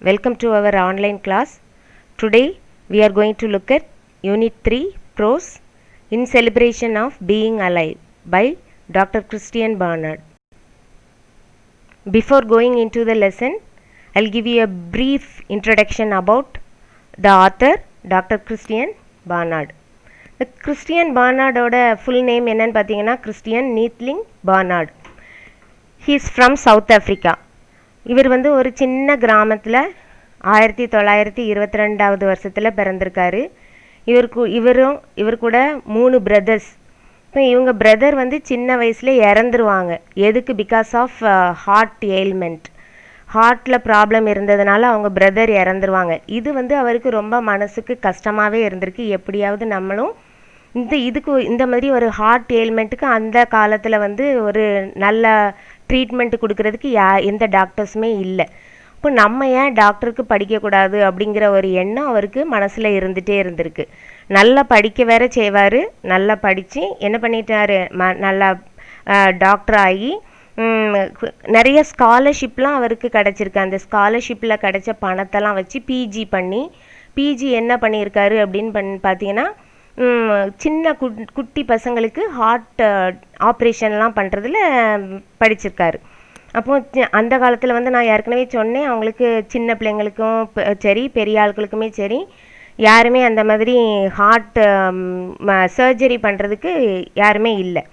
Welcome to our online class. Today we are going to look at Unit 3 Prose in Celebration of Being Alive by Dr. Christian Barnard. Before going into the lesson, I'll give you a brief introduction about the author Dr. Christian Barnard. The Christian Barnard oda full name என்னன்னு பார்த்தீங்கன்னா Christian Neethling Barnard. He is from South Africa. இவர் வந்து ஒரு சின்ன கிராமத்தில் 1922 வருஷத்தில் பிறந்திருக்காரு. இவர் கூட 3 பிரதர்ஸ். இப்போ இவங்க பிரதர் வந்து சின்ன வயசில் இறந்துருவாங்க. எதுக்கு? பிகாஸ் ஆஃப் ஹார்ட் எயில்மெண்ட், ஹார்ட்டில் ப்ராப்ளம் இருந்ததுனால அவங்க பிரதர் இறந்துருவாங்க. இது வந்து அவருக்கு ரொம்ப மனசுக்கு கஷ்டமாகவே இருந்திருக்கு. எப்படியாவது நம்மளும் இந்த மாதிரி ஒரு ஹார்ட் எயில்மெண்ட்டுக்கு அந்த காலத்தில் வந்து ஒரு நல்ல ட்ரீட்மெண்ட் கொடுக்கறதுக்கு எந்த டாக்டர்ஸுமே இல்லை. இப்போ நம்ம ஏன் டாக்டருக்கு படிக்கக்கூடாது அப்படிங்கிற ஒரு எண்ணம் அவருக்கு மனசில் இருந்துகிட்டே இருந்திருக்கு. நல்லா படிக்க வேற செய்வார். நல்லா படித்து என்ன பண்ணிட்டாரு, நல்லா டாக்டர் ஆகி நிறைய ஸ்காலர்ஷிப்லாம் அவருக்கு கிடச்சிருக்கு. அந்த ஸ்காலர்ஷிப்பில் கிடைச்ச பணத்தெல்லாம் வச்சு பிஜி என்ன பண்ணியிருக்காரு அப்படின்னு பார்த்தீங்கன்னா, சின்ன குட்டி பசங்களுக்கு ஹார்ட் ஆப்ரேஷன்லாம் பண்ணுறதுல படிச்சிருக்காரு. அப்போது அந்த காலத்தில் வந்து நான் ஏற்கனவே சொன்னேன், அவங்களுக்கு சின்ன பிள்ளைங்களுக்கும் சரி பெரிய ஆட்களுக்குமே சரி யாருமே அந்த மாதிரி ஹார்ட் சர்ஜரி பண்ணுறதுக்கு யாருமே இல்லை.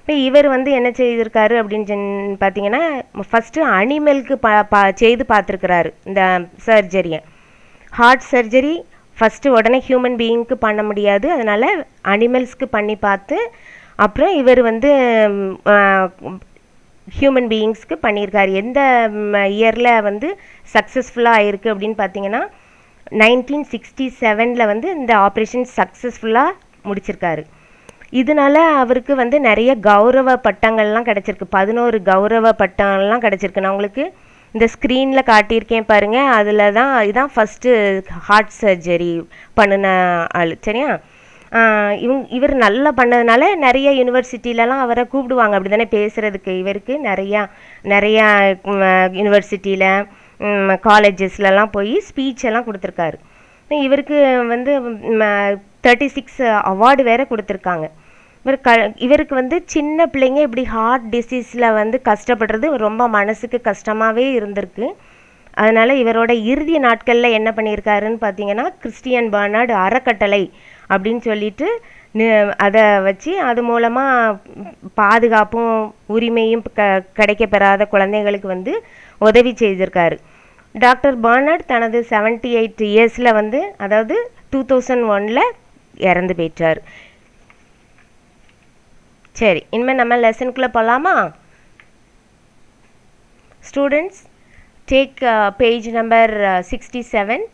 இப்போ இவர் வந்து என்ன செய்திருக்காரு அப்படின்னு பார்த்தீங்கன்னா, ஃபஸ்ட்டு அனிமலுக்கு செய்து பார்த்துருக்குறாரு இந்த சர்ஜரியை. ஹார்ட் சர்ஜரி ஃபஸ்ட்டு உடனே ஹியூமன் பீயிங்க்கு பண்ண முடியாது, அதனால் அனிமல்ஸ்க்கு பண்ணி பார்த்து அப்புறம் இவர் வந்து ஹியூமன் பீயிங்ஸ்க்கு பண்ணியிருக்காரு. எந்த இயரில் வந்து சக்ஸஸ்ஃபுல்லாக ஆயிருக்கு அப்படின்னு பார்த்தீங்கன்னா 1967 வந்து இந்த ஆப்ரேஷன் சக்ஸஸ்ஃபுல்லாக முடிச்சிருக்காரு. இதனால அவருக்கு வந்து நிறைய கௌரவ பட்டங்கள்லாம் கிடச்சிருக்கு. 11 கௌரவ பட்டங்கள்லாம் கிடச்சிருக்கு. நான் உங்களுக்கு இந்த ஸ்க்ரீனில் காட்டியிருக்கேன் பாருங்கள். இதான் ஃபஸ்ட்டு ஹார்ட் சர்ஜரி பண்ணின ஆள். சரியா? இவர் நல்லா பண்ணதுனால நிறைய யூனிவர்சிட்டிலலாம் அவரை கூப்பிடுவாங்க, அப்படி தானே பேசுகிறதுக்கு. இவருக்கு நிறையா யூனிவர்சிட்டியில் காலேஜஸ்லலாம் போய் ஸ்பீச் எல்லாம் கொடுத்துருக்காரு. இவருக்கு வந்து 36 அவார்டு வேறு கொடுத்துருக்காங்க. இவருக்கு வந்து சின்ன பிள்ளைங்க இப்படி ஹார்ட் டிசீஸில் வந்து கஷ்டப்படுறது ரொம்ப மனசுக்கு கஷ்டமாகவே இருந்திருக்கு. அதனால் இவரோட இறுதி நாட்களில் என்ன பண்ணியிருக்காருன்னு பார்த்தீங்கன்னா, கிறிஸ்டியன் பர்னார்டு அறக்கட்டளை அப்படின்னு சொல்லிட்டு அதை வச்சு அது மூலமாக பாதுகாப்பும் உரிமையும் கிடைக்கப்பெறாத குழந்தைங்களுக்கு வந்து உதவி செய்திருக்காரு. டாக்டர் பர்னார்டு தனது 78 இயர்ஸில் வந்து, அதாவது 2001 இறந்து போயிட்டார். சரி, இனிமேல் நம்ம லெசனுக்குள்ளே போகலாமா? Students, take page number 67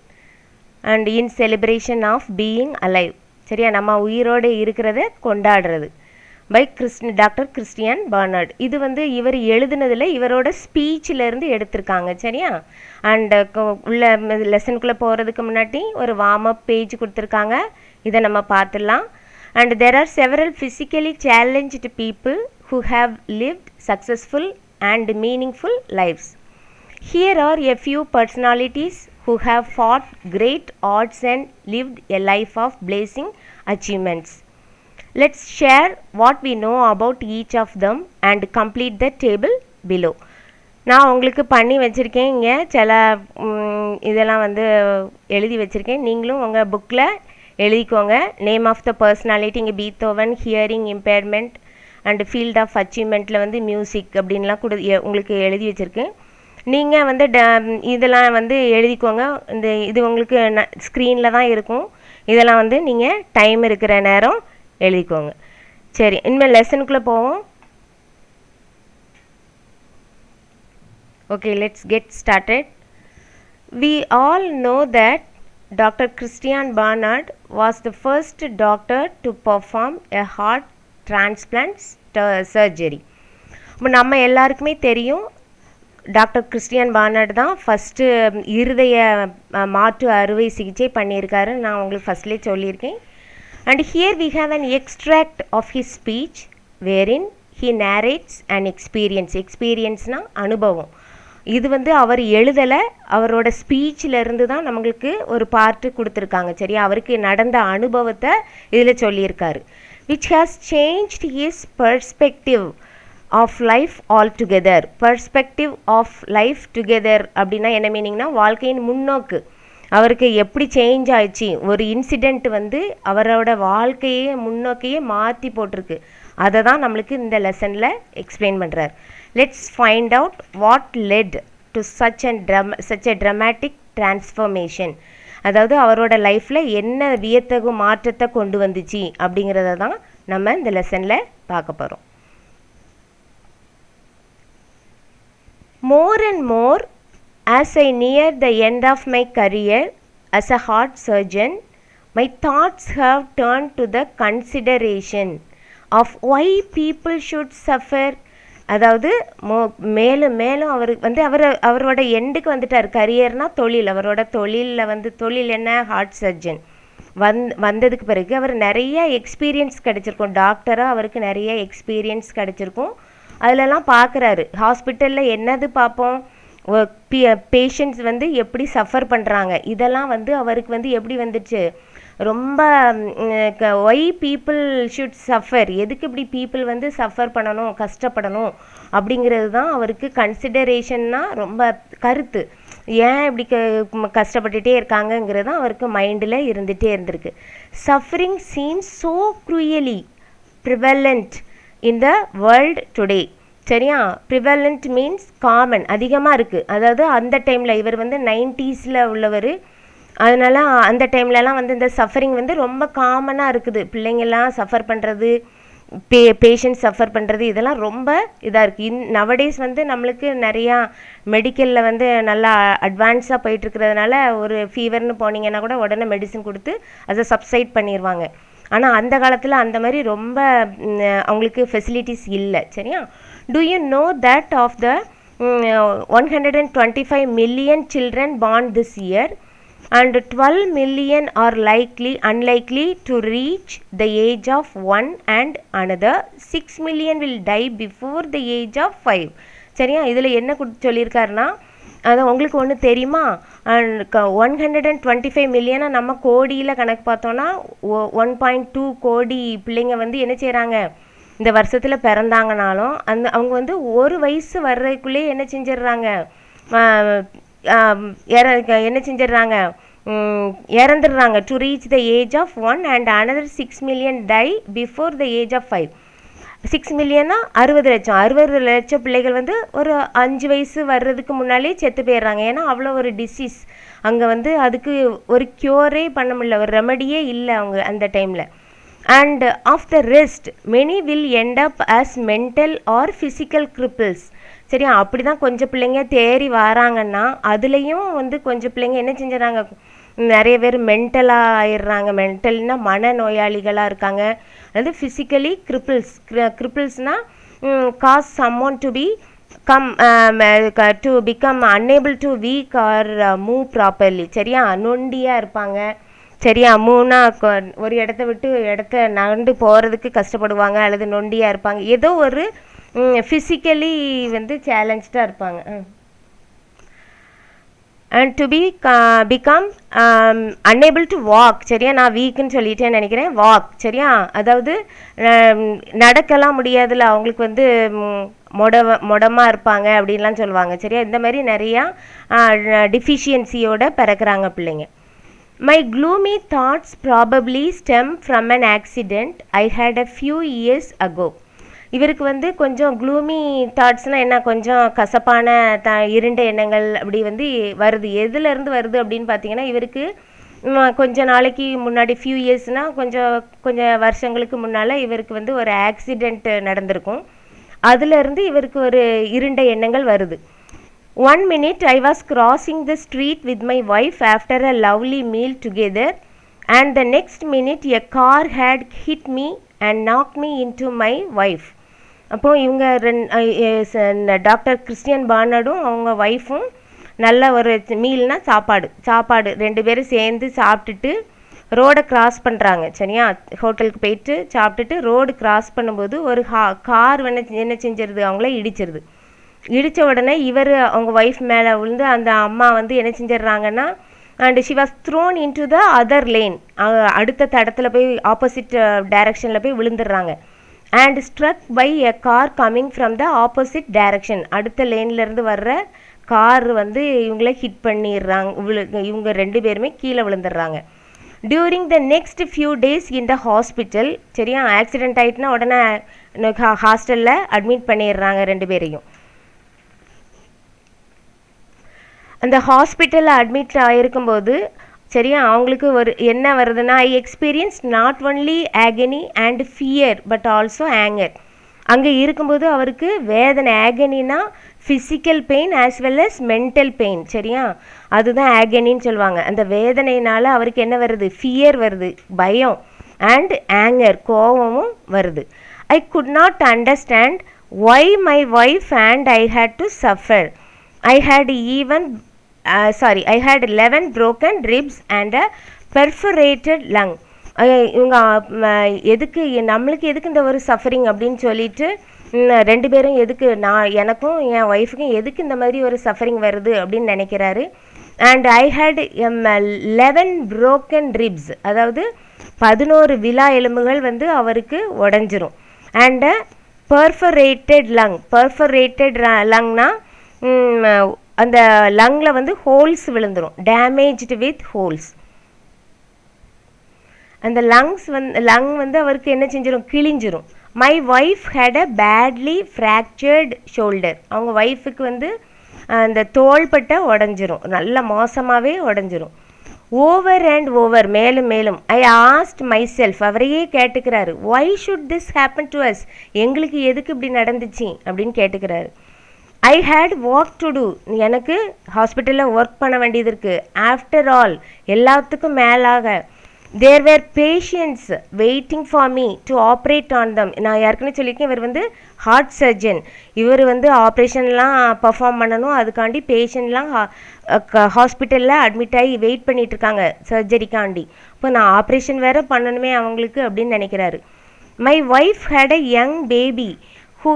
and in celebration of being alive. சரியா? நம்ம உயிரோடு இருக்கிறத கொண்டாடுறது பை டாக்டர் கிறிஸ்டியன் பர்னார்டு. இது வந்து இவர் எழுதுனதில் இவரோட ஸ்பீச்சிலேருந்து எடுத்திருக்காங்க. சரியா? அண்டு உள்ள லெசனுக்குள்ளே போகிறதுக்கு முன்னாடி ஒரு வார்ம் அப் பேஜ் கொடுத்துருக்காங்க. இதை நம்ம பார்த்துடலாம். And there are several physically challenged people who have lived successful and meaningful lives. Here are a few personalities who have fought great odds and lived a life of blazing achievements. Let's share what we know about each of them and complete the table below. நான் உங்களுக்கு பண்ணி வச்சுருக்கேன். இங்கே சில இதெல்லாம் வந்து எழுதி வச்சுருக்கேன். நீங்களும் உங்கள் புக்கில் எழுதிக்கோங்க. நேம் ஆஃப் த பர்சனாலிட்டி இங்கே Beethoven, hearing impairment and field of அச்சீவ்மெண்ட்டில் வந்து மியூசிக் அப்படின்லாம் உங்களுக்கு எழுதி வச்சுருக்கேன். நீங்கள் வந்து இதெல்லாம் வந்து எழுதிக்கோங்க. இது உங்களுக்கு ஸ்க்ரீனில் தான் இருக்கும். இதெல்லாம் வந்து நீங்கள் டைம் இருக்கிற நேரம் எழுதிக்கோங்க. சரி, இனிமேல் லெசனுக்குள்ளே போவோம். Okay, let's get started. We all know that Dr. Christian Barnard was the first doctor to perform a heart transplant surgery. இப்போ நம்ம எல்லாருக்குமே தெரியும், டாக்டர் கிறிஸ்டியன் பர்னார்டு தான் ஃபஸ்ட்டு இருதய மாற்று அறுவை சிகிச்சை பண்ணியிருக்காரு. நான் உங்களுக்கு ஃபஸ்ட்லேயே சொல்லியிருக்கேன். And here we have an extract of his speech wherein he narrates and எக்ஸ்பீரியன்ஸ்னால் அனுபவம். இது வந்து அவர் எழுதலை, அவரோட ஸ்பீச்சில் இருந்து தான் நம்மளுக்கு ஒரு பார்ட்டு கொடுத்துருக்காங்க. சரியா, அவருக்கு நடந்த அனுபவத்தை இதில் சொல்லியிருக்காரு. which has changed his perspective of life altogether. perspective of life together அப்படின்னா என்ன மீனிங்னா, வாழ்க்கையின் முன்னோக்கு அவருக்கு எப்படி சேஞ்ச் ஆயிடுச்சு. ஒரு இன்சிடெண்ட் வந்து அவரோட வாழ்க்கையே முன்னோக்கையே மாற்றி போட்டிருக்கு. அதை தான் நம்மளுக்கு இந்த லெசனில் எக்ஸ்பிளைன் பண்ணுறார். Let's find out what led to such a dramatic transformation. அதாவது அவரோட லைஃப்பில் என்ன வியத்தகு மாற்றத்தை கொண்டு வந்துச்சு அப்படிங்கிறத தான் நம்ம இந்த லெசனில் பார்க்க போகிறோம். More and more, as I near the end of my career as a heart surgeon, my thoughts have turned to the consideration of why people should suffer. அதாவது மேலும் மேலும் அவருக்கு வந்து அவரோட எண்டுக்கு வந்துட்டார். கரியர்னால் தொழில், அவரோட தொழிலில் வந்து தொழில் என்ன, ஹார்ட் சர்ஜன் வந்ததுக்கு பிறகு அவர் நிறைய எக்ஸ்பீரியன்ஸ் கிடச்சிருக்கும். டாக்டராக அவருக்கு நிறைய எக்ஸ்பீரியன்ஸ் கிடச்சிருக்கும். அதிலெல்லாம் பார்க்குறாரு. ஹாஸ்பிட்டலில் என்னது பார்ப்போம், பேஷண்ட்ஸ் வந்து எப்படி சஃபர் பண்ணுறாங்க, இதெல்லாம் வந்து அவருக்கு வந்து எப்படி வந்துச்சு, ரொம்ப ஒய் பீப்புள் ஷுட் சஃபர், எதுக்கு இப்படி பீப்புள் வந்து சஃபர் பண்ணணும், கஷ்டப்படணும் அப்படிங்கிறது தான் அவருக்கு கன்சிடரேஷன்னா ரொம்ப கருத்து. ஏன் இப்படி கஷ்டப்பட்டுட்டே இருக்காங்கங்கிறது தான் அவருக்கு மைண்டில் இருந்துகிட்டே இருந்திருக்கு. Suffering seems so cruelly prevalent in the world today. சரியா, ப்ரிவலண்ட் மீன்ஸ் காமன், அதிகமாக இருக்குது. அதாவது அந்த டைமில் இவர் வந்து 90s உள்ளவர், அதனால அந்த டைம்லலாம் வந்து இந்த சஃபரிங் வந்து ரொம்ப காமனாக இருக்குது. பிள்ளைங்கள்லாம் சஃபர் பண்ணுறது, பேஷண்ட் சஃபர் பண்ணுறது, இதெல்லாம் ரொம்ப இதாக இருக்குது. நவடேஸ் வந்து நம்மளுக்கு நிறையா மெடிக்கலில் வந்து நல்லா அட்வான்ஸாக போயிட்டுருக்கிறதுனால ஒரு ஃபீவர்னு போனீங்கன்னா கூட உடனே மெடிசன் கொடுத்து அதை சப்சைட் பண்ணிடுவாங்க. ஆனால் அந்த காலத்தில் அந்த மாதிரி ரொம்ப அவங்களுக்கு ஃபெசிலிட்டிஸ் இல்லை. சரியா, do you know that of the 125 million children born this year and 12 million are unlikely to reach the age of 1 and another 6 million will die before the age of 5. சரியா, இதில் என்ன சொல்லியிருக்காருன்னா, அது உங்களுக்கு ஒன்று தெரியுமா, 125 மில்லியனை நம்ம கோடியில் கணக்கு பார்த்தோன்னா 1.2 கோடி பிள்ளைங்க வந்து என்ன செய்கிறாங்க, இந்த வருஷத்தில் பிறந்தாங்கனாலும் அவங்க வந்து ஒரு வயசு வர்றதுக்குள்ளே என்ன செஞ்சிடுறாங்க, என்ன செஞ்சிடுறாங்க, இறந்துடுறாங்க. To reach the age of 1 and another 6 million die before the age of 5. 6 மில்லியன்னா 60 லட்சம் பிள்ளைகள் வந்து ஒரு 5 வயசு வர்றதுக்கு முன்னாலே செத்து போயிடுறாங்க. ஏன்னா அவ்வளோ ஒரு டிசீஸ் அங்கே வந்து அதுக்கு ஒரு க்யூரே பண்ண முடியல, ஒரு ரெமடியே இல்லை அவங்க அந்த டைமில். And of the rest many will end up as mental or physical cripples. சரியா, அப்படி தான் கொஞ்சம் பிள்ளைங்க தேறி வராங்கன்னா அதுலேயும் வந்து கொஞ்சம் பிள்ளைங்க என்ன செஞ்சிடறாங்க, நிறைய பேர் மென்டலாக ஆயிடுறாங்க. மென்டல்னா மனநோயாளிகளாக இருக்காங்க. அதாவது ஃபிசிக்கலி கிரிப்பிள்ஸ்னால் cause someone to be to become unable to walk or move properly. சரியா, நொண்டியாக இருப்பாங்க. சரியா, ஒரு இடத்த விட்டு இடத்த நகர்ந்து போகிறதுக்கு கஷ்டப்படுவாங்க, அல்லது நொண்டியாக இருப்பாங்க, ஏதோ ஒரு ஃபிசிக்கலி வந்து சேலஞ்ச்டாக இருப்பாங்க. and to become unable to walk. சரியா, நான் வீக்குன்னு சொல்லிட்டேன்னு நினைக்கிறேன். வாக், சரியா, அதாவது நடக்கலாம் முடியாதுல, அவங்களுக்கு வந்து மொடமாக இருப்பாங்க அப்படின்லாம் சொல்லுவாங்க. சரியா, இந்த மாதிரி நிறையா டிஃபிஷியன்சியோட பிறக்கிறாங்க பிள்ளைங்க. My gloomy thoughts probably stem from an accident I had a few years ago. இவருக்கு வந்து கொஞ்சம் க்ளூமி தாட்ஸ்னால் என்ன, கொஞ்சம் கசப்பான இருண்ட எண்ணங்கள் அப்படி வந்து வருது. எதுலேருந்து வருது அப்படின்னு பார்த்தீங்கன்னா, இவருக்கு கொஞ்சம் நாளைக்கு முன்னாடி ஃபியூ இயர்ஸ்னால் கொஞ்சம் வருஷங்களுக்கு முன்னால் இவருக்கு வந்து ஒரு ஆக்சிடெண்ட் நடந்திருக்கும். அதுலேருந்து இவருக்கு ஒரு இருண்ட எண்ணங்கள் வருது. 1 minute I was crossing the street with my wife after a lovely meal together, and the next minute a car had hit me and knocked me into my wife. அப்போது இவங்க டாக்டர் கிறிஸ்டியன் பார்னர்டும் அவங்க ஒய்ஃபும் நல்ல ஒரு மீல்னா சாப்பாடு 2 பேரும் சேர்ந்து சாப்பிட்டுட்டு ரோடை கிராஸ் பண்ணுறாங்க. சரியா, ஹோட்டலுக்கு போயிட்டு சாப்பிட்டுட்டு ரோடு கிராஸ் பண்ணும்போது ஒரு கார் என்ன செஞ்சிருது, அவங்கள இடிச்சிருது. இடித்த உடனே இவர் அவங்க ஒய்ஃப் மேலே விழுந்து அந்த அம்மா வந்து என்ன செஞ்சிடுறாங்கன்னா and she was thrown into the other lane, அடுத்த தடத்தில் போய் ஆப்போசிட் டைரக்ஷனில் போய் விழுந்துடுறாங்க. And struck by a car coming from the opposite direction, அடுத்த லேன்லேருந்து வர்ற கார் வந்து இவங்கள ஹிட் பண்ணிடுறாங்க. இவங்க 2 பேருமே கீழே விழுந்துடுறாங்க. During the next few days in the hospital, சரியா, ஆக்சிடென்ட் ஆகிட்டுனா உடனே ஹாஸ்டலில் அட்மிட் பண்ணிடுறாங்க 2 பேரையும். அந்த ஹாஸ்பிட்டலில் அட்மிட் ஆகிருக்கும்போது சரியா அவங்களுக்கு ஒரு என்ன வருதுன்னா, I experience not only agony and fear but also anger. அங்கே இருக்கும்போது அவருக்கு வேதனை, ஆகனினா physical pain as well as mental pain, சரியா, அதுதான் ஆகனின்னு சொல்லுவாங்க. அந்த வேதனையினால் அவருக்கு என்ன வருது, ஃபியர் வருது, பயம், அண்ட் ஆங்கர், கோபமும் வருது. I could not understand why my wife and I had to suffer. I had 11 broken ribs and a perforated lung. இவங்க எதுக்கு நம்மளுக்கு எதுக்கு இந்த ஒரு சஃபரிங் அப்படின்னு சொல்லிட்டு 2 பேரும் எதுக்கு, எனக்கும் என் ஒய்ஃபுக்கும் எதுக்கு இந்த மாதிரி ஒரு சஃபரிங் வருது அப்படின்னு நினைக்கிறாரு. And I had 11 broken ribs, அதாவது 11 விலா எலும்புகள் வந்து அவருக்கு உடஞ்சிரும். அண்ட் perforated lungனா அந்த லங்கில் வந்து ஹோல்ஸ் விழுந்துடும், டேமேஜ்டு வித் ஹோல்ஸ். அந்த லங் வந்து அவருக்கு என்ன செஞ்சிடும், கிழிஞ்சிரும். My wife had a badly fractured shoulder, அவங்க ஒய்ஃபுக்கு வந்து அந்த தோள்பட்டை உடஞ்சிரும், நல்ல மோசமாகவே உடஞ்சிரும். ஓவர் அண்ட் ஓவர், மேலும் மேலும். ஐ ஆஸ்ட் மை செல்ஃப், அவரையே கேட்டுக்கிறாரு, why should this happen to us, எங்களுக்கு எதுக்கு இப்படி நடந்துச்சு அப்படின்னு கேட்டுக்கிறாரு. I had work to do, எனக்கு ஹாஸ்பிட்டலில் ஒர்க் பண்ண வேண்டியது இருக்குது. ஆஃப்டர் ஆல், எல்லாத்துக்கும் மேலாக, there were patients waiting for me to operate on them. நான் ஏற்கனவே சொல்லியிருக்கேன், இவர் வந்து ஹார்ட் சர்ஜன், இவர் வந்து ஆப்ரேஷன்லாம் பர்ஃபார்ம் பண்ணணும், அதுக்காண்டி பேஷண்ட்லாம் ஹாஸ்பிட்டலில் அட்மிட் ஆகி வெயிட் பண்ணிகிட்ருக்காங்க சர்ஜரிக்காண்டி. இப்போ நான் ஆப்ரேஷன் வேறு பண்ணணுமே அவங்களுக்கு அப்படின்னு நினைக்கிறாரு. My wife had a young baby who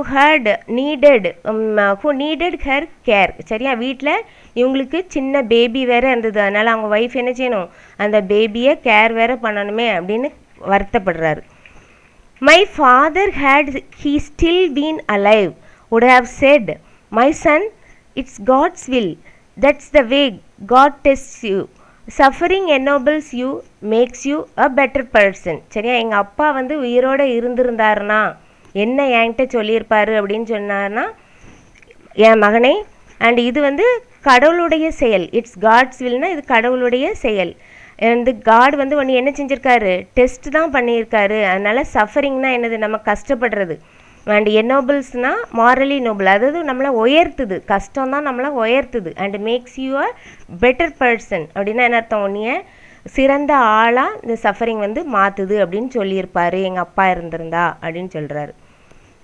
needed her care, சரியா, வீட்டில் இவங்களுக்கு சின்ன பேபி வேறு இருந்தது, அதனால் அவங்க ஒய்ஃப் என்ன செய்யணும், அந்த பேபியை கேர் வேறு பண்ணணுமே அப்படின்னு வருத்தப்படுறாரு. My father he still been alive would have said, my son, it's God's will, that's the way God tests you, suffering ennobles you, makes you a better person. சரியா, எங்கள் அப்பா வந்து உயிரோடு இருந்திருந்தாருன்னா என்ன என்கிட்ட சொல்லியிருப்பாரு அப்படின்னு சொன்னார்னா, என் மகனே, அண்ட் இது வந்து கடவுளுடைய செயல், இட்ஸ் காட்ஸ் வில்னா இது கடவுளுடைய செயல். வந்து காட் வந்து ஒன்று என்ன செஞ்சுருக்காரு, டெஸ்ட் தான் பண்ணியிருக்காரு. அதனால் சஃபரிங்னா என்னது, நம்ம கஷ்டப்படுறது. அண்ட் என்னோபிள்ஸ்னால் மாரலி நோபிள், அதாவது நம்மளை உயர்த்துது, கஷ்டம் தான் நம்மளை உயர்த்துது. And makes you a better person அப்படின்னா என்ன அர்த்தம், உன்னைய சிறந்த ஆளாக இந்த சஃபரிங் வந்து மாற்றுது அப்படின்னு சொல்லியிருப்பார் எங்கள் அப்பா இருந்திருந்தா அப்படின்னு சொல்கிறாரு.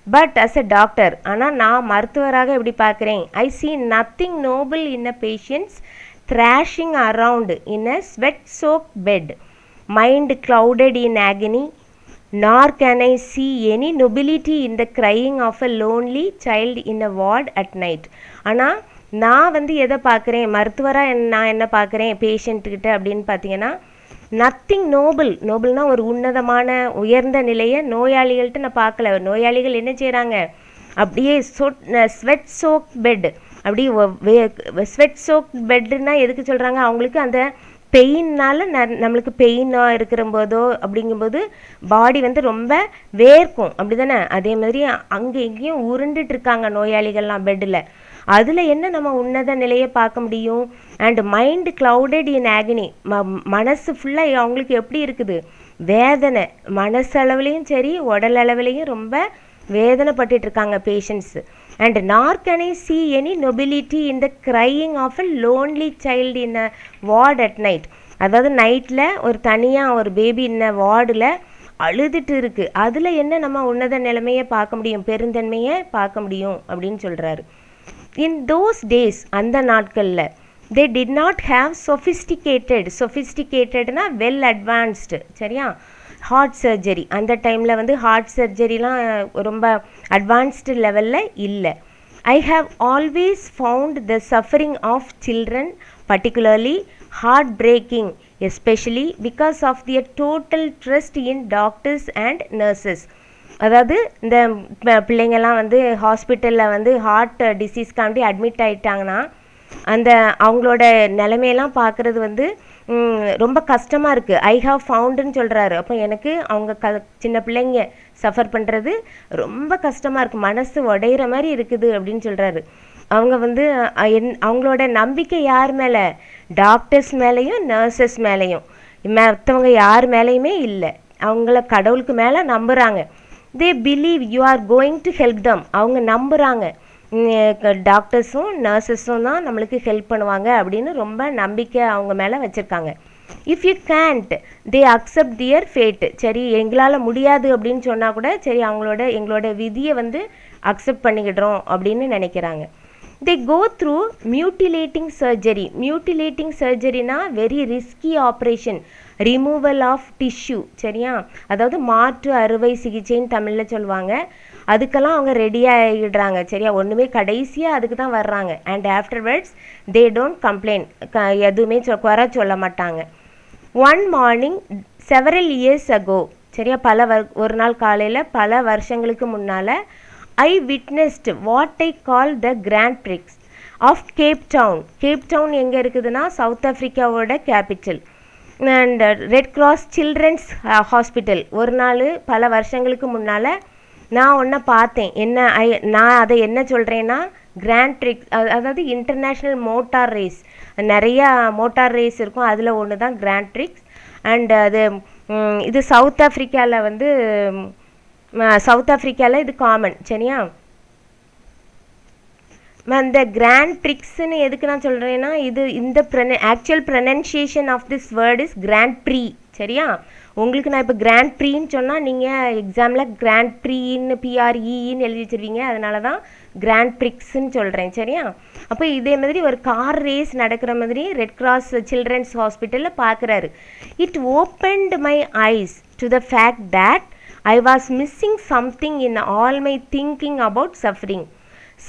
பட் அஸ் எ டாக்டர், ஆனால் நான் மருத்துவராக எப்படி பார்க்குறேன், I see nothing noble in a patients thrashing around in a sweat soak bed, mind clouded in agony, nor can I see any nobility in the crying of a lonely child in a ward at night. ஆனால் நான் வந்து எதை பார்க்குறேன், மருத்துவராக நான் என்ன பார்க்குறேன் பேஷண்ட்டுக்கிட்ட அப்படின்னு பார்த்தீங்கன்னா, நத்திங் நோபல்னால் ஒரு உன்னதமான உயர்ந்த நிலையை நோயாளிகள்கிட்ட நான் பார்க்கல. நோயாளிகள் என்ன செய்கிறாங்க, அப்படியே ஸ்வெட் சோக் பெட், அப்படியே ஸ்வெட் சோக் பெட்டுன்னா எதுக்கு சொல்கிறாங்க, அவங்களுக்கு அந்த பெயின்னால் நம்மளுக்கு பெயினாக இருக்கிற போதோ அப்படிங்கும்போது பாடி வந்து ரொம்ப வேர்க்கும், அப்படி தானே. அதே மாதிரி அங்கே எங்கேயும் உருண்டுட்டு இருக்காங்க நோயாளிகள்லாம் பெட்டில். அதில் என்ன நம்ம உன்னத நிலையை பார்க்க முடியும். And mind clouded in agony, மனசு ஃபுல்லாக அவங்களுக்கு எப்படி இருக்குது, வேதனை, மனசளவுலேயும் சரி உடல் அளவுலேயும் ரொம்ப வேதனைப்பட்டு இருக்காங்க patients. And nor can I see any nobility in the crying of a lonely child in a ward at night. அதாவது நைட்டில் ஒரு தனியாக ஒரு பேபி இன்ன வார்டில் அழுதுட்டு இருக்குது, அதில் என்ன நம்ம உன்னத நிலைமையை பார்க்க முடியும், பெருந்தன்மையை பார்க்க முடியும் அப்படின்னு சொல்கிறாரு. இன் தோஸ் டேஸ், அந்த நாட்களில், they did not have sophisticatedனா வெல் அட்வான்ஸ்டு, சரியா, ஹார்ட் சர்ஜரி. அந்த டைமில் வந்து ஹார்ட் சர்ஜரிலாம் ரொம்ப அட்வான்ஸ்டு லெவலில் இல்லை. I have always found the suffering of children particularly heartbreaking, especially because of their total trust in doctors and nurses. அதாவது இந்த பிள்ளைங்கள்லாம் வந்து ஹாஸ்பிட்டலில் வந்து ஹார்ட் டிசீஸ்க்காண்டி அட்மிட் ஆகிட்டாங்கன்னா அந்த அவங்களோட நிலைமையெல்லாம் பார்க்குறது வந்து ரொம்ப கஷ்டமாக இருக்குது. ஐ ஹாவ் ஃபவுண்டுன்னு சொல்கிறாரு. அப்போ எனக்கு அவங்க சின்ன பிள்ளைங்க சஃபர் பண்ணுறது ரொம்ப கஷ்டமாக இருக்குது, மனசு உடையிற மாதிரி இருக்குது அப்படின்னு சொல்கிறாரு. அவங்க வந்து அவங்களோட நம்பிக்கை யார் மேலே? டாக்டர்ஸ் மேலேயும் நர்சஸ் மேலேயும், மற்றவங்க யார் மேலேயுமே இல்லை. அவங்கள கடவுளுக்கு மேலே நம்புகிறாங்க. They believe you are going to help them. அவங்க நம்புகிறாங்க டாக்டர்ஸும் நர்சஸும் தான் நம்மளுக்கு ஹெல்ப் பண்ணுவாங்க அப்படின்னு ரொம்ப நம்பிக்கை அவங்க மேலே வச்சுருக்காங்க. If you can't they accept their fate. சரி எங்களால் முடியாது அப்படின்னு சொன்னால் கூட சரி எங்களோட விதியை வந்து அக்செப்ட் பண்ணிக்கிடுறோம் அப்படின்னு நினைக்கிறாங்க. they go through mutilating surgery. mutilating surgeryனா very risky operation, removal of tissue. சரியா, அதாவது மாற்று அறுவை சிகிச்சைன்னு தமிழில் சொல்லுவாங்க. அதுக்கெல்லாம் அவங்க ரெடியாகிடுறாங்க. சரியா, ஒன்றுமே கடைசியாக அதுக்கு தான் வர்றாங்க. And afterwards they don't complaint, எதுவுமே குறை சொல்ல மாட்டாங்க. One morning several years ago, சரியா, ஒரு நாள் காலையில் பல வருஷங்களுக்கு முன்னால் I witnessed what I call the Grand Prix of Cape Town. Cape Town எங்கே இருக்குதுன்னா சவுத் ஆஃப்ரிக்காவோட capital. And Red Cross children's hospital. ஒரு நாள் பல வருஷங்களுக்கு முன்னால் நான் ஒன்றை பார்த்தேன். நான் அதை என்ன சொல்கிறேன்னா கிராண்ட் ப்ரிக்ஸ், அதாவது இன்டர்நேஷ்னல் மோட்டார் ரேஸ். நிறையா மோட்டார் ரேஸ் இருக்கும், அதில் ஒன்று தான் கிராண்ட் ப்ரிக்ஸ். அண்ட் இது சவுத் ஆஃப்ரிக்காவில் வந்து இது காமன். சரியா, அந்த கிராண்ட் ப்ரிக்ஸ்ன்னு எதுக்கு நான் சொல்கிறேன்னா இந்த actual pronunciation of this word is grand prix. சரியா, உங்களுக்கு நான் இப்போ கிராண்ட் ப்ரீன்னு சொன்னால் நீங்கள் எக்ஸாமில் கிராண்ட் ப்ரீன்னு பிஆர்இன்னு எழுதி வச்சுருவீங்க. அதனால தான் கிராண்ட் ப்ரிக்ஸ்ன்னு சொல்கிறேன். சரியா, அப்போ இதே மாதிரி ஒரு கார் ரேஸ் நடக்கிற மாதிரி ரெட் கிராஸ் சில்ட்ரன்ஸ் ஹாஸ்பிட்டலில் பார்க்குறாரு. It opened my ice to the fact that I was missing something in all my thinking about suffering.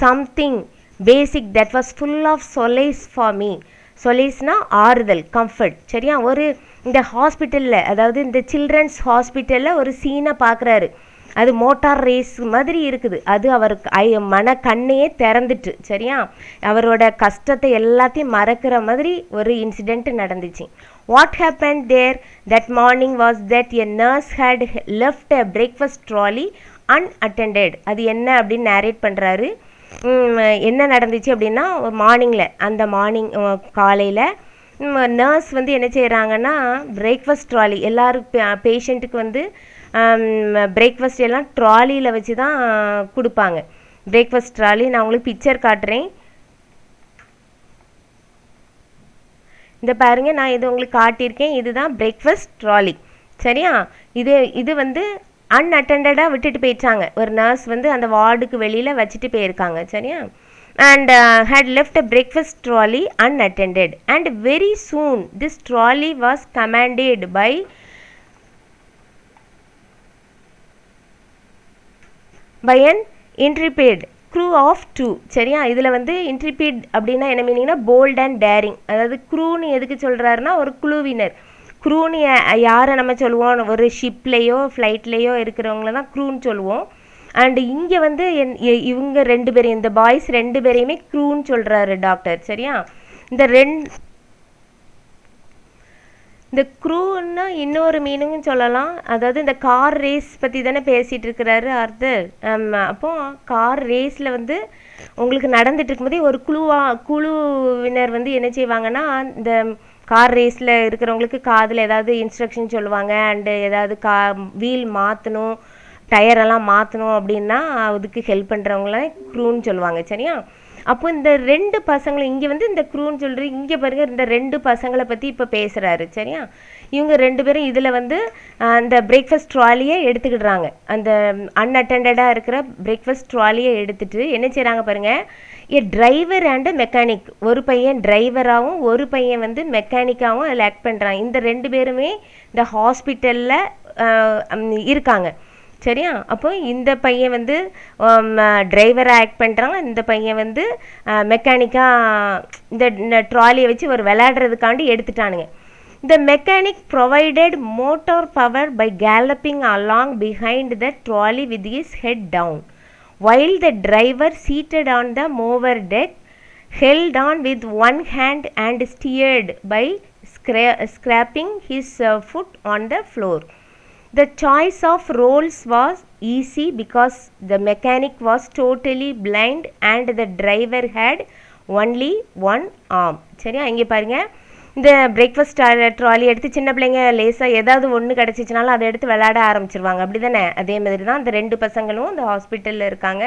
Something basic that was full of solace for me. Solaceனா ஆறுதல், comfort. சரியா, இந்த ஹாஸ்பிட்டலில், அதாவது இந்த children's ஹாஸ்பிட்டலில் ஒரு சீனை பார்க்குறாரு. அது மோட்டார் ரேஸ் மாதிரி இருக்குது. அது அவருக்கு மன கண்ணையே திறந்துட்டு. சரியா, அவரோட கஷ்டத்தை எல்லாத்தையும் மறக்கிற மாதிரி ஒரு இன்சிடெண்ட் நடந்துச்சு. What happened there that morning was that a nurse had left a breakfast trolley unattended. அது என்ன அப்படின்னு நேரேட் பண்ணுறாரு. என்ன நடந்துச்சு அப்படின்னா அந்த மார்னிங் காலையில் நர்ஸ் வந்து என்ன செய்கிறாங்கன்னா பிரேக்ஃபாஸ்ட் ட்ராலி, எல்லோரும் பேஷண்ட்டுக்கு வந்து பிரேக்ஃபாஸ்ட் எல்லாம் ட்ராலியில் வச்சு தான் கொடுப்பாங்க. பிரேக்ஃபாஸ்ட் ட்ராலி நான் உங்களுக்கு பிக்சர் காட்டுறேன். இந்த பாருங்க, நான் இது உங்களுக்கு காட்டியிருக்கேன். இதுதான் பிரேக்ஃபாஸ்ட் ட்ராலி. சரியா, இது வந்து அன்அட்டெண்டடாக விட்டுட்டு போயிட்டாங்க. ஒரு நர்ஸ் வந்து அந்த வார்டுக்கு வெளியில் வச்சுட்டு போயிருக்காங்க. சரியா, and had left a breakfast trolley unattended, and very soon this trolley was commanded by an intrepid crew of 2. சரியா, இதில் வந்து இன்ட்ரிபிட் அப்படின்னா என்ன மீனிங்னா போல்ட் அண்ட் டேரிங். அதாவது க்ரூன்னு எதுக்கு சொல்கிறாருன்னா ஒரு குழுவினர். க்ரூன்னு யாரை நம்ம சொல்லுவோம்? ஒரு ஷிப்லேயோ ஃப்ளைட்லேயோ இருக்கிறவங்கள தான் க்ரூன்னு சொல்லுவோம். அண்டு இங்கே வந்து இவங்க 2 பேரையும், இந்த பாய்ஸ் 2 பேரையுமே க்ரூன்னு சொல்கிறாரு டாக்டர். சரியா, இந்த க்ரூன்னா இன்னொரு மீனிங்னு சொல்லலாம். அதாவது இந்த கார் ரேஸ் பற்றி தானே பேசிகிட்டு இருக்கிறாரு ஆர்த்தர். அப்போது கார் ரேஸில் வந்து உங்களுக்கு நடந்துட்டு இருக்கும்போதே ஒரு குழுவினர் வந்து என்ன செய்வாங்கன்னா, இந்த கார் ரேஸில் இருக்கிறவங்களுக்கு காதில் ஏதாவது இன்ஸ்ட்ரக்ஷன் சொல்லுவாங்க. அண்டு ஏதாவது வீல் மாற்றணும், டயரெல்லாம் மாற்றணும் அப்படின்னா அதுக்கு ஹெல்ப் பண்ணுறவங்கள க்ரூன்னு சொல்லுவாங்க. சரியா, அப்போ இந்த 2 பசங்களும் இங்கே வந்து இந்த க்ரூன்னு சொல்கிற, இங்கே பாருங்கள் இந்த 2 பசங்களை பற்றி இப்போ பேசுகிறாரு. சரியா, இவங்க 2 பேரும் இதில் வந்து அந்த பிரேக்ஃபாஸ்ட் ட்ராலியை எடுத்துக்கிடுறாங்க. அந்த அன்அட்டெண்டடாக இருக்கிற பிரேக்ஃபாஸ்ட் ட்ராலியை எடுத்துகிட்டு என்ன செய்கிறாங்க பாருங்கள், டிரைவர் அண்டு மெக்கானிக். ஒரு பையன் டிரைவராகவும் ஒரு பையன் வந்து மெக்கானிக்காகவும் அதில் ஆக்ட் பண்ணுறாங்க. இந்த 2 பேருமே இந்த ஹாஸ்பிட்டலில் இருக்காங்க. சரியா? அப்போ இந்த பையன் வந்து டிரைவராக ஆக்ட் பண்ணுறாங்க, இந்த பையன் வந்து மெக்கானிக்காக இந்த ட்ராலியை வச்சு ஒரு விளையாடுறதுக்காண்டி எடுத்துட்டானுங்க. The mechanic provided motor power by galloping along behind the trolley with his head down, while the driver seated on the mower deck held on with one hand and steered by scraping his foot on the floor. The choice of roles was easy because the mechanic was totally blind and the driver had only one arm. சரியா? இங்கே பாருங்க, இந்த breakfast trolley எடுத்து சின்ன பிள்ளைங்க லேசாக ஏதாவது ஒன்று கிடச்சிச்சினாலும் அதை எடுத்து விளையாட ஆரம்பிச்சிருவாங்க, அப்படி தானே? அதே மாதிரி தான் இந்த 2 பசங்களும் இந்த ஹாஸ்பிட்டலில் இருக்காங்க.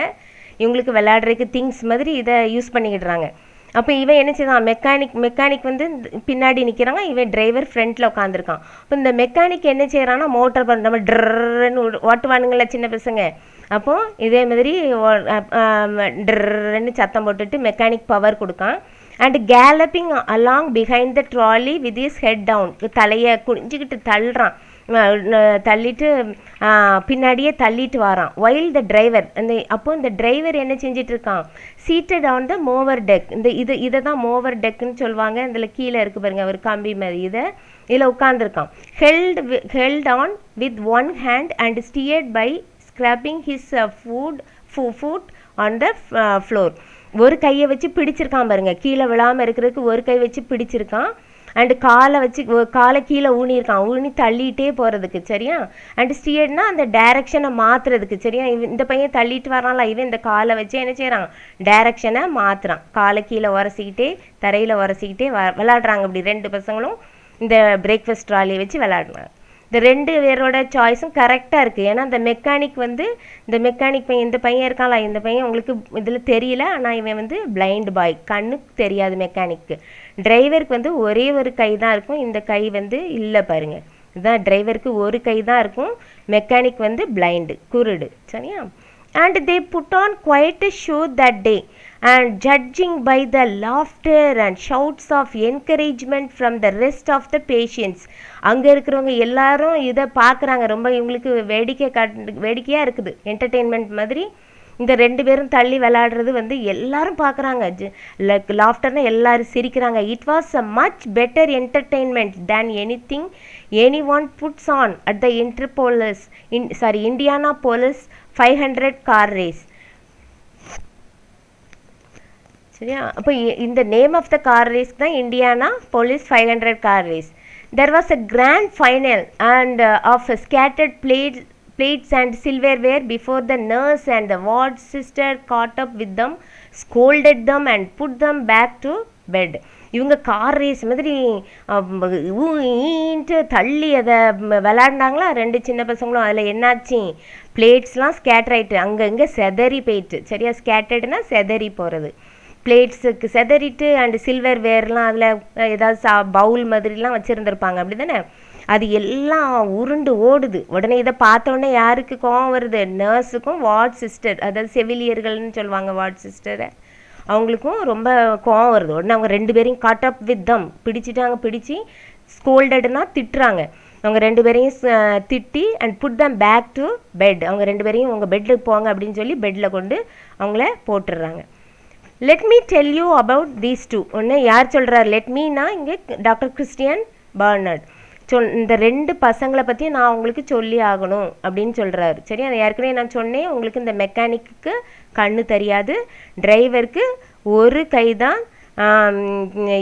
இவங்களுக்கு விளையாடுறதுக்கு திங்ஸ் மாதிரி இதை யூஸ் பண்ணிக்கிடுறாங்க. அப்போ இவன் என்ன செய்தான், மெக்கானிக் வந்து பின்னாடி நிற்கிறாங்க, இவன் டிரைவர் ஃப்ரண்ட்டில் உட்காந்துருக்கான். இப்போ இந்த மெக்கானிக் என்ன செய்கிறான்னா மோட்டர் பண்ண நம்ம ட்ரன்னு ஓட்டுவானுங்கள சின்ன பசங்க. அப்போது இதே மாதிரி ட்ரன்னு சத்தம் போட்டுட்டு மெக்கானிக் பவர் கொடுக்கான். And galloping along behind the trolley with his head down, தலையை குனிஞ்சிக்கிட்டு தள்ளுறான், தள்ளிட்டு பின்னாடியே தள்ளிட்டு வரான். வைல் த டிரைவர் அப்போ இந்த டிரைவர் என்ன செஞ்சிட்டு இருக்கான், சீட்டட் ஆன் த மோவர் டெக். இதை தான் மோவர் டெக்குன்னு சொல்லுவாங்க. இதில் கீழே இருக்கு பாருங்க ஒரு கம்பி மாதிரி, இதில் உட்காந்துருக்கான். Held on with one hand and steered by scraping his foot on the floor. ஒரு கையை வச்சு பிடிச்சிருக்கான் பாருங்க, கீழே விழாமல் இருக்கிறதுக்கு ஒரு கை வச்சு பிடிச்சிருக்கான். அண்டு காலை கீழே ஊனி தள்ளிகிட்டே போகிறதுக்கு. சரியா? அண்டு ஸ்டியர்ட்னா அந்த டைரக்ஷனை மாற்றுறதுக்கு. சரியா? இந்த பையன் தள்ளிட்டு வரான்ல, இவன் இந்த காலை வச்சு என்ன செய்கிறான், டைரக்ஷனை மாற்றுறான். காலை கீழே உரசிக்கிட்டே தரையில் உரசிக்கிட்டே விளையாடுறாங்க. இப்படி 2 பசங்களும் இந்த பிரேக்ஃபாஸ்ட் ட்ராலியை வச்சு விளையாடுறாங்க. இந்த 2 பேரோட சாய்ஸும் கரெக்டாக இருக்குது. ஏன்னா இந்த மெக்கானிக் பையன், இந்த பையன் இருக்கான்ல, இந்த பையன் உங்களுக்கு இதில் தெரியல, ஆனால் இவன் வந்து பிளைண்ட் பாய், கண்ணுக்கு தெரியாது மெக்கானிக்கு. டிரைவருக்கு வந்து ஒரே ஒரு கை தான் இருக்கும், இந்த கை வந்து இல்லை பாருங்கள். இதுதான் டிரைவருக்கு ஒரு கை தான் இருக்கும், மெக்கானிக் வந்து பிளைண்டு, குருடு. சரியா? And they put on quite a show that day, and judging by the laughter and shouts of encouragement from the rest of the patients, அங்கே இருக்கிறவங்க எல்லாரும் இதை பார்க்குறாங்க. ரொம்ப இவங்களுக்கு வேடிக்கையாக இருக்குது, என்டர்டெயின்மெண்ட் மாதிரி. இந்த 2 பேரும் தள்ளி விளையாடுறது வந்து எல்லாரும் பார்க்குறாங்க. லாஃப்டர்னா எல்லாரும் சிரிக்கிறாங்க. It was a much better entertainment than anyone puts on at the Indianapolis 500 car race. சரியா? அப்போ இந்த name of the car race தான் Indianapolis 500 car race. There was a grand final and of scattered plates and silverware before the nurse and the ward sister caught up with them, scolded them and put them back to bed. இவங்க car race மாதிரி ஊன்ட்டு தள்ளி அதை விளையாடினாங்களா 2 சின்ன பசங்களும். அதில் என்னாச்சு, பிளேட்ஸ்லாம் scatter ஆகிட்டு அங்கங்கே செதறி போயிட்டு. சரியா? ஸ்கேட்டர்டுனா செதறி போகிறது. பிளேட்ஸுக்கு செதறிட்டு அண்டு சில்வர் வேர்லாம் அதில் ஏதாவது பவுல் மாதிரிலாம் வச்சுருந்துருப்பாங்க, அப்படி தானே? அது எல்லாம் உருண்டு ஓடுது. உடனே இதை பார்த்தோன்னே யாருக்கு கோவம் வருது, நர்ஸுக்கும் வார்ட் சிஸ்டர், அதாவது செவிலியர்கள்னு சொல்லுவாங்க வார்ட் சிஸ்டரை, அவங்களுக்கும் ரொம்ப கோவம் வருது. உடனே அவங்க 2 பேரையும் காட் அப் வித் தம், பிடிச்சி ஸ்கோல்டட்னா திட்டுறாங்க. அவங்க 2 பேரையும் திட்டி and put them back to bed, அவங்க 2 பேரையும் உங்கள் பெட்டுக்கு போங்க அப்படின்னு சொல்லி பெட்டில் கொண்டு அவங்கள போட்டுடுறாங்க. Let me tell you about these 2. ஒன்று யார் சொல்கிறார், லெட் மீனா இங்கே டாக்டர் கிறிஸ்டியன் பர்னர்ட் இந்த 2 பசங்களை பற்றி நான் உங்களுக்கு சொல்லி ஆகணும் அப்படின்னு சொல்கிறாரு. சரி? அதை ஏற்கனவே நான் சொன்னேன் உங்களுக்கு, இந்த மெக்கானிக்கு கண்ணு தெரியாது, டிரைவருக்கு ஒரு கை தான்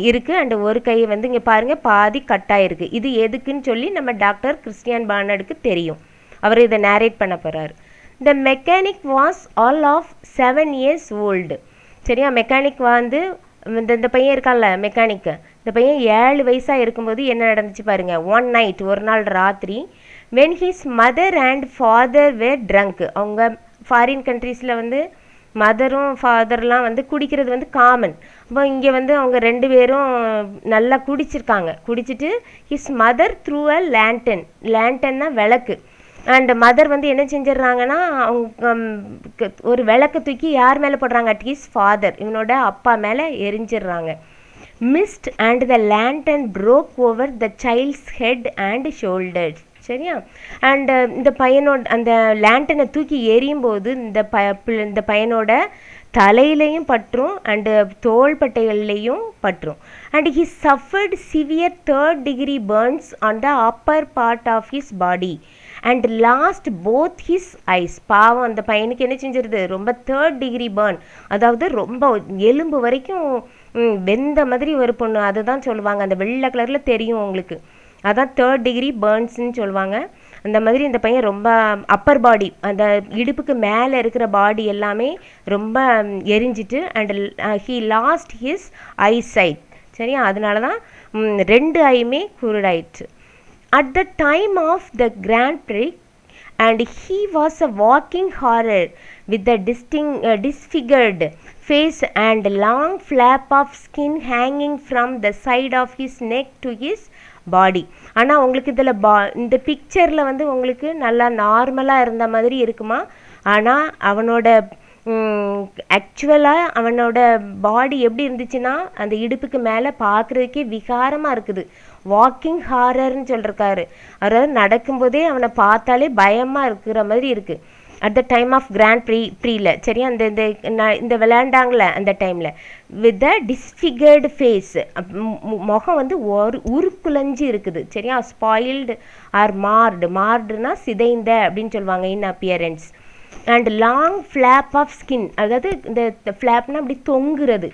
இருக்குது அண்ட் ஒரு கை வந்து இங்கே பாருங்கள் பாதி கட்டாயிருக்கு. இது எதுக்குன்னு சொல்லி நம்ம டாக்டர் கிறிஸ்டியன் பர்னர்டுக்கு தெரியும், அவர் இதை நேரேட் பண்ண போகிறார். The mechanic was all of 7 years old. சரியா? மெக்கானிக் வந்து இந்த பையன் இருக்கான்ல மெக்கானிக்கு, இந்த பையன் 7 வயசாக இருக்கும்போது என்ன நடந்துச்சு பாருங்கள். ஒன் நைட், ஒரு நாள் ராத்திரி, when his mother and father were drunk. அவங்க ஃபாரின் கண்ட்ரீஸில் வந்து மதரும் ஃபாதர்லாம் வந்து குடிக்கிறது வந்து காமன். அப்போ இங்கே வந்து அவங்க 2 பேரும் நல்லா குடிச்சிட்டு ஹிஸ் மதர் த்ரூ அ லேண்டன்னா விளக்கு, அண்ட் மதர் வந்து என்ன செஞ்சிடுறாங்கன்னா அவங்க ஒரு விளக்கு தூக்கி யார் மேலே போடுறாங்க, அட் ஹிஸ் ஃபாதர், இவனோட அப்பா மேலே எரிஞ்சிடுறாங்க. Missed and the lantern broke over the child's head and சரியா. அண்ட் இந்த பையனோட அந்த லேண்டனை தூக்கி எறியும் போது இந்த பையனோட தலையிலையும் பற்றும் அண்டு தோள்பட்டைகள்லையும் பற்றும். And he suffered severe 3rd degree burns on the upper part of his body and lost both his eyes. பாவம் அந்த பையனுக்கு என்ன செஞ்சிருது, ரொம்ப 3rd degree burn, அதாவது ரொம்ப எலும்பு வரைக்கும் வெந்த மாதிரி ஒரு பொண்ணு, அதுதான் சொல்லுவாங்க. அந்த வெள்ளை கலரில் தெரியும் உங்களுக்கு, அதான் 3rd degree burnsன்னு சொல்லுவாங்க. அந்த மாதிரி இந்த பையன் ரொம்ப அப்பர் பாடி, அந்த இடுப்புக்கு மேலே இருக்கிற பாடி எல்லாமே ரொம்ப எரிஞ்சிட்டு and he last his eyesight. சரியா, அதனால தான் 2 ஐயுமே குருடாயிடுச்சு. At the time of the Grand Prix, and he was a walking horror with a disfigured face and long flap of skin hanging from the side of his neck to his body. ஆனால் உங்களுக்கு இதில் இந்த பிக்சரில் வந்து உங்களுக்கு நல்லா நார்மலாக இருந்த மாதிரி இருக்குமா, ஆனால் அவனோட ஆக்சுவலாக அவனோட பாடி எப்படி இருந்துச்சுன்னா அந்த இடுப்புக்கு மேலே பார்க்குறதுக்கே விகாரமாக இருக்குது. வாக்கிங் ஹாரர்னு சொல்லிருக்காரு, அதாவது நடக்கும்போதே அவனை பார்த்தாலே பயமாக இருக்கிற மாதிரி இருக்குது. At the time of grand ப்ரீல சரியா, அந்த இந்த விளையாண்டாங்களே அந்த டைமில் வித் த டிஸ்ஃபிகர்டு ஃபேஸ், முகம் வந்து உருக்குலைஞ்சு இருக்குது. சரியா, ஸ்பாயில்டு ஆர் மார்டுனா சிதைந்த அப்படின்னு சொல்லுவாங்க in appearance. And long flap of skin, அதாவது இந்த ஃப்ளாப்னா அப்படி தொங்குறது,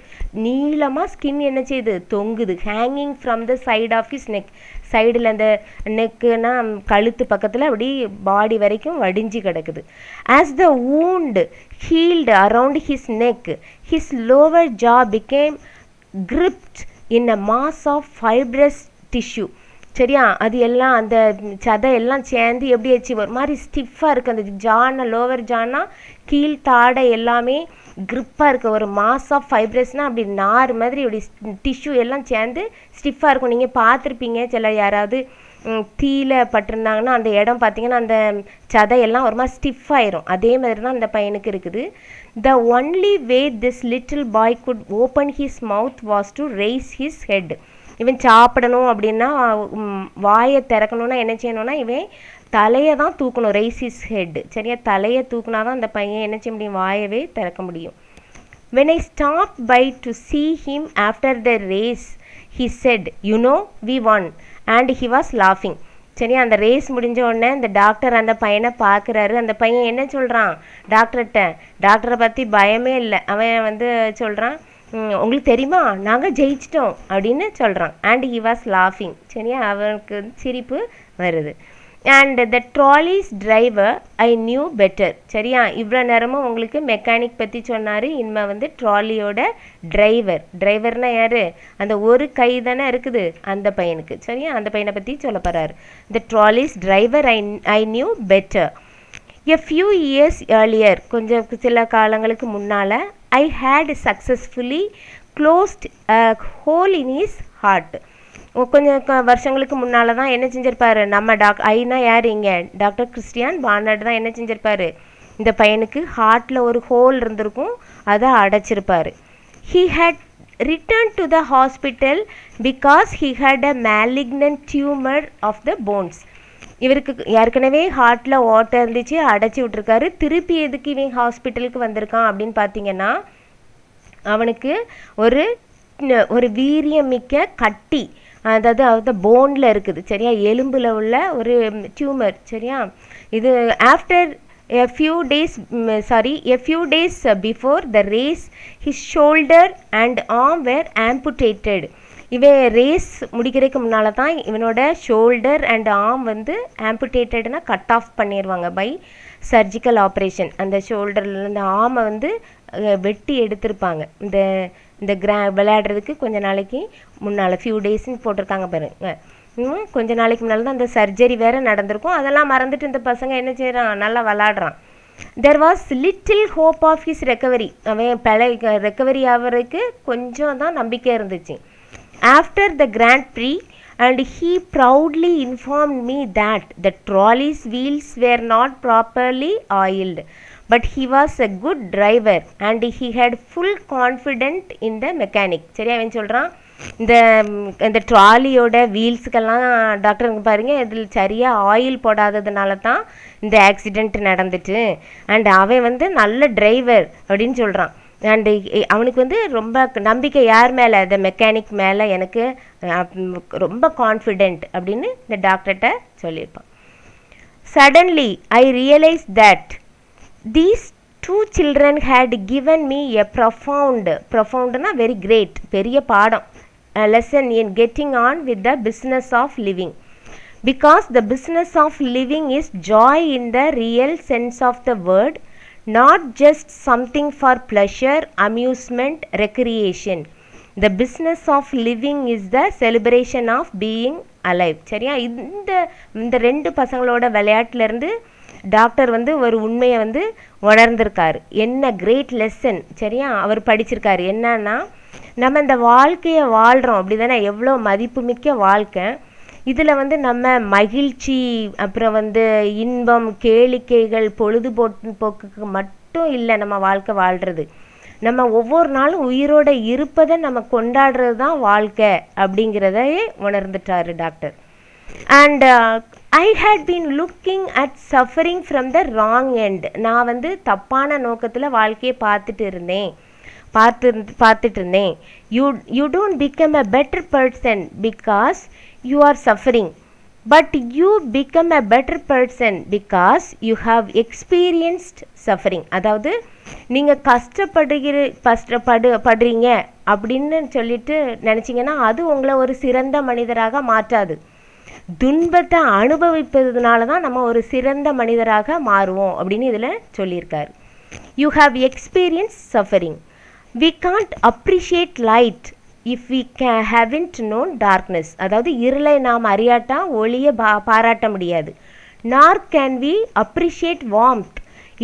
நீளமாக ஸ்கின் என்ன செய்யுது, தொங்குது. Hanging from the side of his neck, சைடில் அந்த நெக்குன்னா கழுத்து பக்கத்தில் அப்படி பாடி வரைக்கும் வடிஞ்சு கிடக்குது. As the wound healed around his neck, his lower jaw became gripped in a mass of fibrous tissue. சரியா, அது எல்லாம் அந்த சதை எல்லாம் சேர்ந்து எப்படி ஆச்சு, ஒரு மாதிரி ஸ்டிஃபாக இருக்குது. அந்த ஜானா, லோவர் ஜானா, கீழ் தாடை எல்லாமே க்ரிப்பாக இருக்குது. ஒரு மாஸ் ஆஃப் ஃபைப்ரஸ்னால் அப்படி நார் மாதிரி இப்படி டிஷ்யூ எல்லாம் சேர்ந்து ஸ்டிஃபாக இருக்கும். நீங்கள் பார்த்துருப்பீங்க, சில யாராவது தீயில பட்டிருந்தாங்கன்னா அந்த இடம் பார்த்தீங்கன்னா அந்த சதையெல்லாம் ஒரு மாதிரி ஸ்டிஃப் ஆயிரும். அதே மாதிரி தான் அந்த பையனுக்கு இருக்குது. The only way this little bye good open his mouth was to rice his head. இவன் சாப்பிடணும் அப்படின்னா, வாயை திறக்கணும்னா என்ன செய்யணும்னா இவன் தலையை தான் தூக்கணும், ரைஸ் ஹிஸ் ஹெட். சரியா, தலையை தூக்குனா தான் அந்த பையன் என்ன செய்ய முடியும், வாயவே திறக்க முடியும். when I stopped by to see him after the race, he said, you know, we won, and he was laughing. சரி, அந்த ரேஸ் முடிஞ்ச உடனே இந்த டாக்டர் அந்த பையனை பார்க்குறாரு. அந்த பையன் என்ன சொல்கிறான் டாக்டர்கிட்ட, டாக்டரை பற்றி பயமே இல்லை. அவன் வந்து சொல்கிறான், உங்களுக்கு தெரியுமா நாங்கள் ஜெயிச்சிட்டோம் அப்படின்னு சொல்கிறான். அண்ட் ஹி வாஸ் லாஃபிங். சரியா, அவனுக்கு சிரிப்பு வருது. And the trolley's driver I knew better. சரியா, இவ்வளோ நேரமும் உங்களுக்கு மெக்கானிக் பற்றி சொன்னார். இனிமேல் வந்து ட்ராலியோட டிரைவர்னா யார், அந்த ஒரு கை தானே இருக்குது அந்த பையனுக்கு. சரியா, அந்த பையனை பற்றி சொல்ல போகிறாரு. The trolley's driver I knew better. A few years earlier, கொஞ்சம் சில காலங்களுக்கு முன்னால், I had successfully closed a hole in his heart. கொஞ்சம் வருஷங்களுக்கு முன்னால் தான் என்ன செஞ்சிருப்பாரு நம்ம ஐனா யார் இங்கே, டாக்டர் கிறிஸ்டியான் பார்னர்ட் தான் என்ன செஞ்சிருப்பாரு, இந்த பையனுக்கு ஹார்ட்டில் ஒரு ஹோல் இருந்திருக்கும், அதை அடைச்சிருப்பாரு. He had returned to the hospital because he had a malignant tumor of the bones. இவருக்கு ஏற்கனவே ஹார்ட்டில் ஓட்டை இருந்துச்சு, அடைச்சி விட்ருக்காரு. திருப்பி எதுக்கு இவன் ஹாஸ்பிட்டலுக்கு வந்திருக்கான் அப்படின்னு பார்த்தீங்கன்னா, அவனுக்கு ஒரு வீரியமிக்க கட்டி, அதாவது போனில் இருக்குது. சரியா, எலும்பில் உள்ள ஒரு டியூமர். சரியா, இது after a few days before the race, his shoulder and arm were amputated. இவன் ரேஸ் முடிக்கிறதுக்கு முன்னால் தான் இவனோட ஷோல்டர் அண்ட் ஆர்ம் வந்து ஆம்புடேட்டட்னா கட் ஆஃப் பண்ணிடுவாங்க பை சர்ஜிக்கல் ஆப்ரேஷன். அந்த ஷோல்டரில் இந்த ஆர்மை வந்து வெட்டி எடுத்திருப்பாங்க. இந்த விளையாடுறதுக்கு கொஞ்ச நாளைக்கு முன்னால், ஃபியூ டேஸ்ன்னு போட்டிருக்காங்க பாருங்க. கொஞ்ச நாளைக்கு முன்னால் தான் அந்த சர்ஜரி வேறு நடந்திருக்கும். அதெல்லாம் மறந்துட்டு இந்த பசங்க என்ன செய்கிறான், நல்லா விளாடுறான். there was little hope of his recovery. அவன் ரெக்கவரி ஆகிறதுக்கு கொஞ்சம் தான் நம்பிக்கை இருந்துச்சு. After the Grand Prix, and he proudly informed me that the trolley's wheels were not properly oiled, but he was a good driver and he had full confidence in the mechanic. சரி, அவன் சொல்கிறான், இந்த இந்த ட்ராலியோட வீல்ஸுக்கெல்லாம் டாக்டருங்க பாருங்க இதில் சரியாக oil போடாததுனால தான் இந்த ஆக்சிடெண்ட் நடந்துட்டு. அண்ட் அவன் வந்து நல்ல டிரைவர் அப்படின்னு சொல்கிறான். அண்டு அவனுக்கு வந்து ரொம்ப நம்பிக்கை யார் மேலே, அந்த மெக்கானிக் மேலே எனக்கு ரொம்ப கான்ஃபிடென்ட் அப்படின்னு இந்த டாக்டர்கிட்ட சொல்லியிருப்பான். Suddenly I realise that these two children had given me a profoundனா very great, பெரிய பாடம், a lesson in getting on with the business of living, because the business of living is joy in the real sense of the word, not just something for pleasure, amusement, recreation. The business of living is the celebration of being alive. சரியா? இந்த ரெண்டு பசங்களோட விளையாட்டுலேருந்து doctor வந்து ஒரு உண்மையை வந்து உணர்ந்திருக்காரு. என்ன great lesson சரியா அவர் படிச்சிருக்காரு. என்னன்னா, நம்ம இந்த வாழ்க்கையை வாழ்கிறோம் அப்படி தானே, எவ்வளோ மதிப்புமிக்க வாழ்க்கை. இதில் வந்து நம்ம மகிழ்ச்சி, அப்புறம் வந்து இன்பம், கேளிக்கைகள், பொழுதுபோக்குக்கு மட்டும் இல்லை நம்ம வாழ்க்கை வாழ்கிறது. நம்ம ஒவ்வொரு நாளும் உயிரோட இருப்பதை நம்ம கொண்டாடுறது தான் வாழ்க்கை அப்படிங்கிறதையே உணர்ந்துட்டாரு doctor. And I had been looking at suffering from the wrong end. நான் வந்து தப்பான நோக்கத்தில் வாழ்க்கையை பார்த்துட்டு இருந்தேன். You don't become a better person because you are suffering, but you become a better person because you have experienced suffering. அதாவது நீங்கள் கஷ்டப்படுறீங்க அப்படின்னு சொல்லிட்டு நினச்சிங்கன்னா அது உங்களை ஒரு சிறந்த மனிதராக மாற்றாது. துன்பத்தை அனுபவிப்பதுனால தான் நம்ம ஒரு சிறந்த மனிதராக மாறுவோம் அப்படின்னு இதில் சொல்லியிருக்காரு. You have experience suffering. We can't appreciate light if we haven't known darkness. அதாவது இருளை நாம் அறியாட்டா ஒளியை பாராட்ட முடியாது. Nor can we appreciate warmth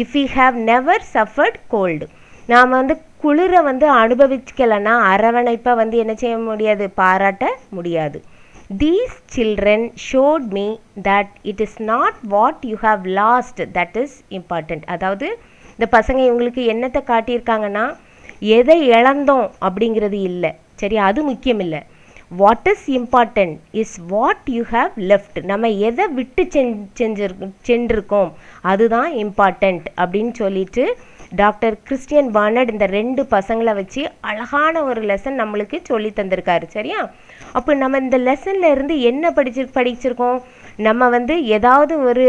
if we have never suffered cold. நாம் வந்து குளிரை வந்து அனுபவிக்கலைன்னா அரவணைப்பை வந்து என்ன செய்ய முடியாது, பாராட்ட முடியாது. These children showed me that it is not what you have lost that is important. அதாவது இந்த பசங்க இவங்களுக்கு என்னத்தை காட்டியிருக்காங்கன்னா, எதை இழந்தோம் அப்படிங்கிறது இல்லை சரி, அது முக்கியம் இல்லை. What is important is what you have left. நம்ம எதை விட்டு சென்றிருக்கோம் அதுதான் இம்பார்ட்டண்ட் அப்படின்னு சொல்லிட்டு டாக்டர் கிறிஸ்டியன் பார்னர்ட் இந்த ரெண்டு பசங்களை வச்சு அழகான ஒரு லெசன் நம்மளுக்கு சொல்லி தந்திருக்காரு சரியா. அப்போ நம்ம இந்த லெசனில் இருந்து என்ன படிச்சிருக்கோம், நம்ம வந்து ஏதாவது ஒரு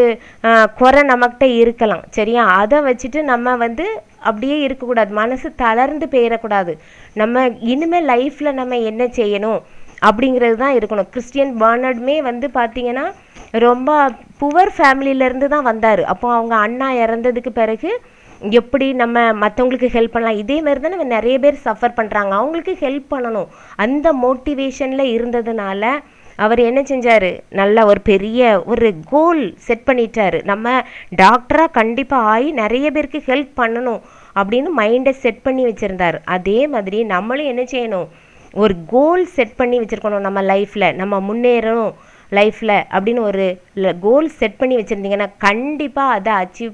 குறை நம்மக்கிட்ட இருக்கலாம் சரியா, அதை வச்சுட்டு நம்ம வந்து அப்படியே இருக்கக்கூடாது, மனசு தளர்ந்து போயிடக்கூடாது. நம்ம இனிமேல் லைஃப்பில் நம்ம என்ன செய்யணும் அப்படிங்கிறது தான் இருக்கணும். கிறிஸ்டியன் பார்னர்டுமே வந்து பார்த்திங்கன்னா ரொம்ப புவர் ஃபேமிலியிலேருந்து தான் வந்தார். அப்போ அவங்க அண்ணா இறந்ததுக்கு பிறகு எப்படி நம்ம மற்றவங்களுக்கு ஹெல்ப் பண்ணலாம், இதே மாதிரி தான் நம்ம நிறைய பேர் சஃபர் பண்ணுறாங்க, அவங்களுக்கு ஹெல்ப் பண்ணணும் அந்த மோட்டிவேஷனில் இருந்ததுனால அவர் என்ன செஞ்சார், நல்ல ஒரு பெரிய ஒரு கோல் செட் பண்ணிட்டார். நம்ம டாக்டராக கண்டிப்பாக ஆகி நிறைய பேருக்கு ஹெல்ப் பண்ணணும் அப்படின்னு மைண்டை செட் பண்ணி வச்சுருந்தார். அதே மாதிரி நம்மளும் என்ன செய்யணும், ஒரு கோல் செட் பண்ணி வச்சுருக்கணும். நம்ம லைஃப்பில் நம்ம முன்னேறணும் லைஃப்பில் அப்படின்னு ஒரு கோல் செட் பண்ணி வச்சுருந்தீங்கன்னா கண்டிப்பாக அதை அச்சீவ்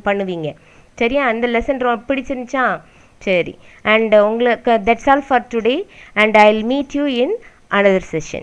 பண்ணுவீங்க சரியா. அந்த லெசன் பிடிச்சிருந்துச்சா சரி. அண்ட் உங்களுக்கு that's all for today and I will meet you in another session.